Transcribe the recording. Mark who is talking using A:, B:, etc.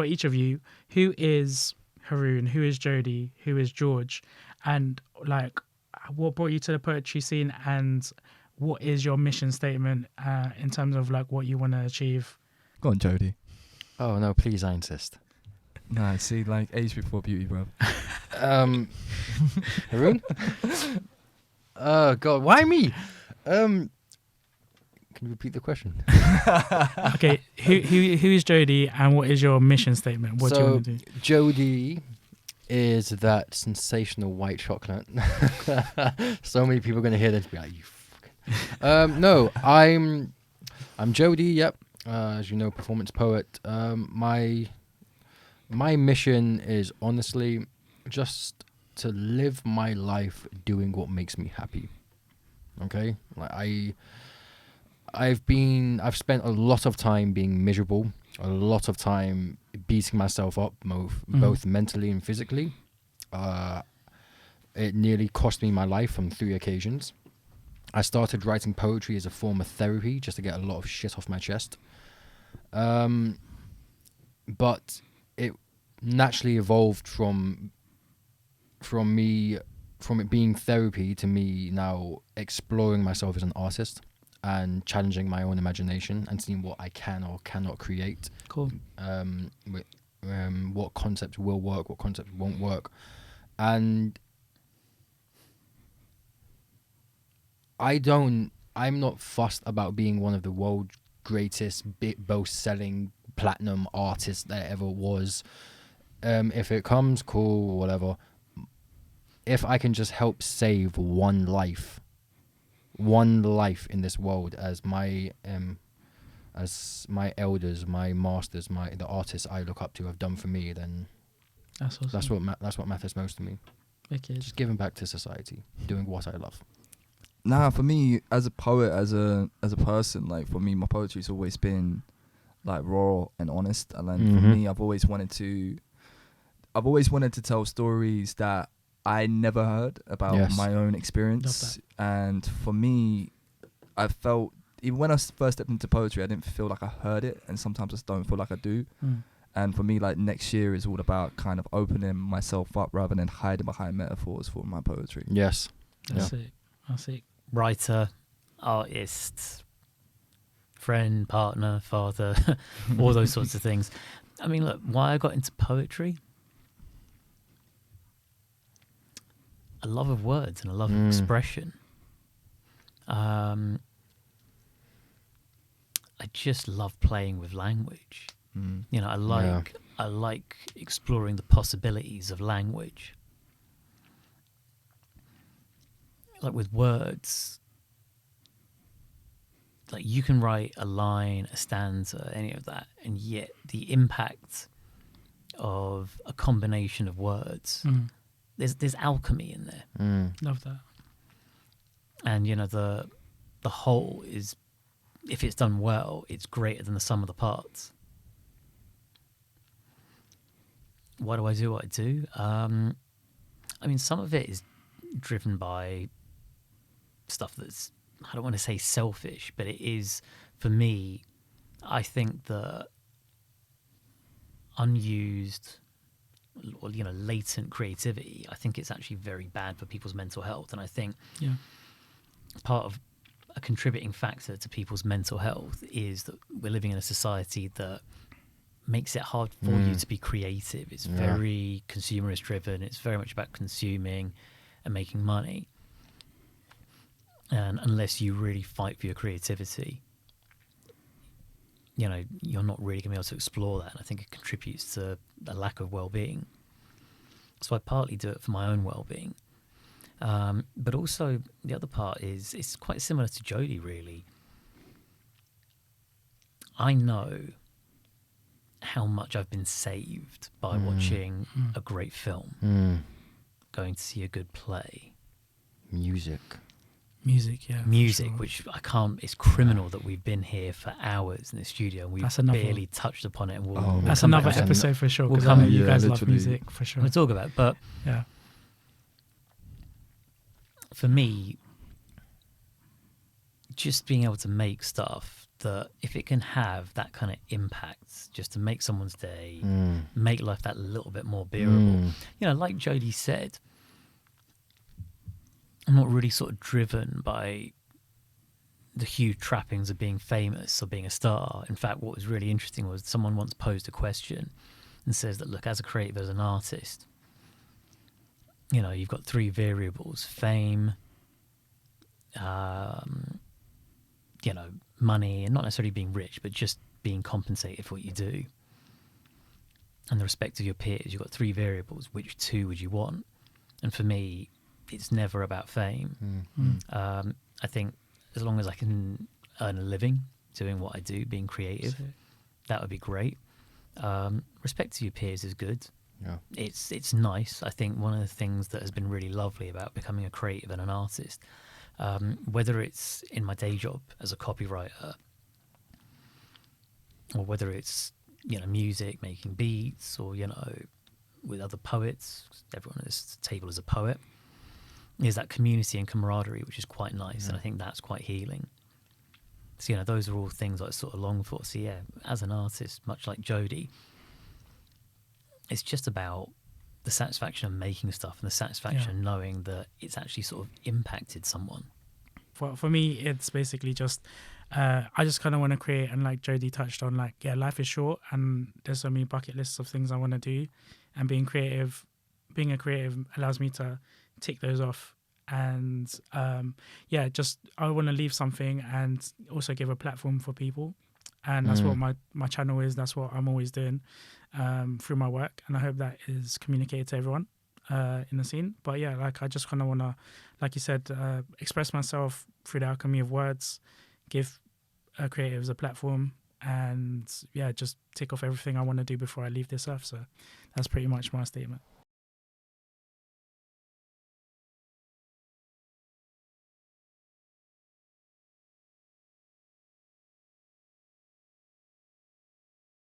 A: for each of you, who is Haroon, who is Jody, who is George, and like what brought you to the poetry scene, and what is your mission statement in terms of like what you want to achieve?
B: Go on, Jody.
C: Oh no, please, I insist.
B: Nah, see, like age before beauty, bro.
C: Haroon? Oh God, why me? Can you repeat the question?
A: Okay, who is Jody, and what is your mission statement? What do you want to do?
C: Jody is that sensational white chocolate. So many people are going to hear this and be like, you fucking... No, I'm Jody, yep. As you know, performance poet. My mission is honestly just to live my life doing what makes me happy. Okay? Like I've spent a lot of time being miserable, a lot of time beating myself up, both mentally and physically. It nearly cost me my life on 3 occasions. I started writing poetry as a form of therapy, just to get a lot of shit off my chest. But it naturally evolved from it being therapy to me now exploring myself as an artist and challenging my own imagination and seeing what I can or cannot create.
A: Cool.
C: What concepts will work, what concepts won't work. And I'm not fussed about being one of the world's greatest selling platinum artists there ever was. If it comes, cool, whatever. If I can just help save one life in this world, as my elders, my masters, the artists I look up to have done for me, then
A: that's awesome.
C: that's what matters most to me.
A: Okay.
C: Just giving back to society, doing what I love.
B: Nah, for me, as a poet, as a person, like for me, my poetry's always been like raw and honest. And then for me, I've always wanted to tell stories that I never heard about my own experience. And for me, I felt, even when I first stepped into poetry, I didn't feel like I heard it, and sometimes I just don't feel like I do. And for me, like next year is all about kind of opening myself up rather than hiding behind metaphors for my poetry.
C: Yes.
A: That's it.
D: Writer, artist, friend, partner, father, all those sorts of things. I mean, look, why I got into poetry? A love of words and a love of expression. I just love playing with language. You know, I like exploring the possibilities of language. Like with words, like you can write a line, a stanza, any of that, and yet the impact of a combination of words, there's alchemy in there.
A: Love that.
D: And you know, the whole is, if it's done well, it's greater than the sum of the parts. Why do I do what I do? I mean, some of it is driven by stuff that's, I don't want to say selfish, but it is, for me, I think the unused or, you know, latent creativity, I think it's actually very bad for people's mental health. And I think part of a contributing factor to people's mental health is that we're living in a society that makes it hard for you to be creative. It's very consumerist driven. It's very much about consuming and making money. And unless you really fight for your creativity, you know, you're not really going to be able to explore that. And I think it contributes to a lack of well-being. So I partly do it for my own well-being. But also the other part is, it's quite similar to Jody, really. I know how much I've been saved by watching a great film, going to see a good play.
A: Music,
D: Music, which I can't, it's criminal that we've been here for hours in the studio and we've barely touched upon it. And
A: that's another episode for sure, because I know you guys love music for sure.
D: We'll talk about it, but for me, just being able to make stuff that if it can have that kind of impact just to make someone's day, make life that little bit more bearable. You know, like Jody said, I'm not really sort of driven by the huge trappings of being famous or being a star. In fact, what was really interesting was someone once posed a question and says that, look, as a creative, as an artist, you know, you've got three variables: fame, you know, money, and not necessarily being rich, but just being compensated for what you do. And the respect of your peers, you've got three variables. Which two would you want? And for me, it's never about fame. I think as long as I can earn a living doing what I do, being creative, that would be great. Respect to your peers is good.
C: Yeah.
D: It's nice. I think one of the things that has been really lovely about becoming a creative and an artist, whether it's in my day job as a copywriter, or whether it's, you know, music, making beats, or, you know, with other poets, everyone at this table is a poet, is that community and camaraderie, which is quite nice. And I think that's quite healing. So, you know, those are all things I sort of long for. So, yeah, as an artist, much like Jody, it's just about the satisfaction of making stuff and the satisfaction of knowing that it's actually sort of impacted someone.
A: For me, it's basically just, I just kind of want to create, and like Jody touched on, like, yeah, life is short and there's so many bucket lists of things I want to do, and being a creative allows me to tick those off. And just I want to leave something and also give a platform for people. And that's what my channel is. That's what I'm always doing through my work. And I hope that is communicated to everyone in the scene. But yeah, like I just kind of want to, like you said, express myself through the alchemy of words, give creatives a platform, and yeah, just tick off everything I want to do before I leave this earth. So that's pretty much my statement.